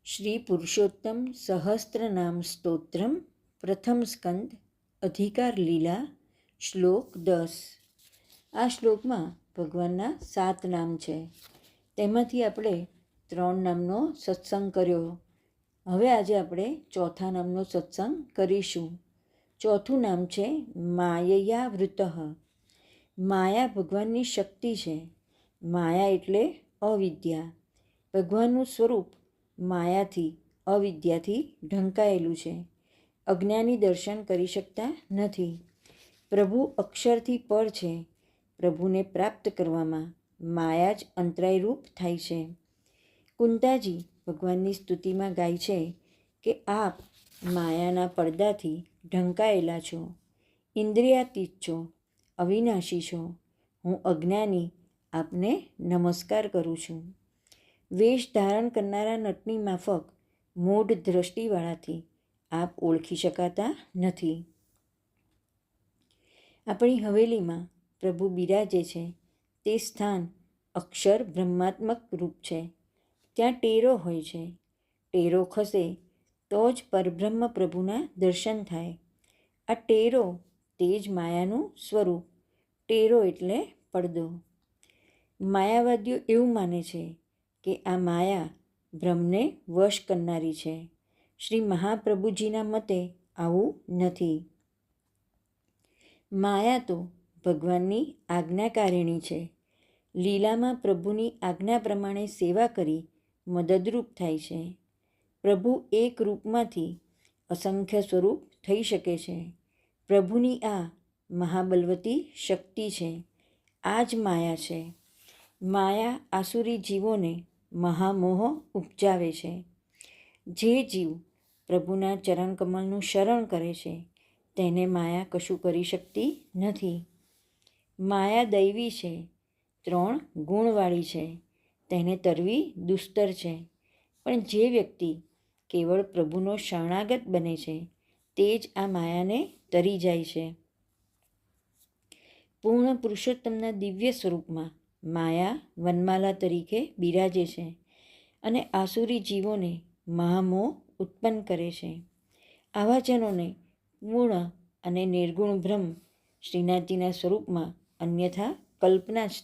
શ્રી પુરુષોત્તમ સહસ્ત્રનામ સ્તોત્રમ પ્રથમ સ્કંદ અધિકાર લીલા શ્લોક 10. આ શ્લોકમાં ભગવાનના 7 નામ છે. તેમાંથી આપણે 3 નામનો સત્સંગ કર્યો. હવે આજે આપણે ચોથા નામનો સત્સંગ કરીશું. ચોથું નામ છે માયયા વૃતઃ. માયા ભગવાનની શક્તિ છે. માયા એટલે અવિદ્યા. ભગવાનનું સ્વરૂપ માયાથી અવિદ્યાથી ઢંકાયેલું છે. અજ્ઞાની દર્શન કરી શકતા નથી. પ્રભુ અક્ષરથી પર છે. પ્રભુને પ્રાપ્ત કરવામાં માયા જ અંતરાયરૂપ થાય છે. કુંતાજી ભગવાનની સ્તુતિમાં ગાય છે કે આપ માયાના પડદાથી ઢંકાયેલા છો, ઇન્દ્રિયાતીત છો, અવિનાશી છો. હું અજ્ઞાની આપને નમસ્કાર કરું છું. વેશ ધારણ કરનારા નટની માફક મૂઢ દ્રષ્ટિવાળાથી આપ ઓળખી શકાતા નથી. આપણી હવેલીમાં પ્રભુ બિરાજે છે તે સ્થાન અક્ષર બ્રહ્માત્મક રૂપ છે. ત્યાં ટેરો હોય છે. ટેરો ખસે તો જ પરબ્રહ્મ પ્રભુના દર્શન થાય. આ ટેરો તે જ માયાનું સ્વરૂપ. ટેરો એટલે પડદો. માયાવાદીઓ એવું માને છે કે આ માયા બ્રહ્મને વશ કરનારી છે. શ્રી મહાપ્રભુજીના મતે આવું નથી. માયા તો ભગવાનની આજ્ઞાકારિણી છે. લીલામાં પ્રભુની આજ્ઞા પ્રમાણે સેવા કરી મદદરૂપ થાય છે. પ્રભુ એક રૂપમાંથી અસંખ્ય સ્વરૂપ થઈ શકે છે. પ્રભુની આ મહાબલવતી શક્તિ છે. આ જ માયા છે. માયા આસુરી જીવોને મહામોહ ઉપજાવે છે. જે જીવ પ્રભુના ચરણકમળનું શરણ કરે છે તેને માયા કશું કરી શકતી નથી. માયા દૈવી છે. 3 ગુણવાળી છે. તેને તરવી દુસ્તર છે. પણ જે વ્યક્તિ કેવળ પ્રભુનો શરણાગત બને છે તે જ આ માયાને તરી જાય છે. પૂર્ણ પુરુષોત્તમના દિવ્ય સ્વરૂપમાં માયા વનમાલા તરીકે બિરાજે છે અને આસુરી જીવોને મહામોહ ઉત્પન્ન કરે છે. આવા જનોને પૂર્ણ અને નિર્ગુણ બ્રહ્મ શ્રીનાથજીના સ્વરૂપમાં અન્યથા કલ્પના જ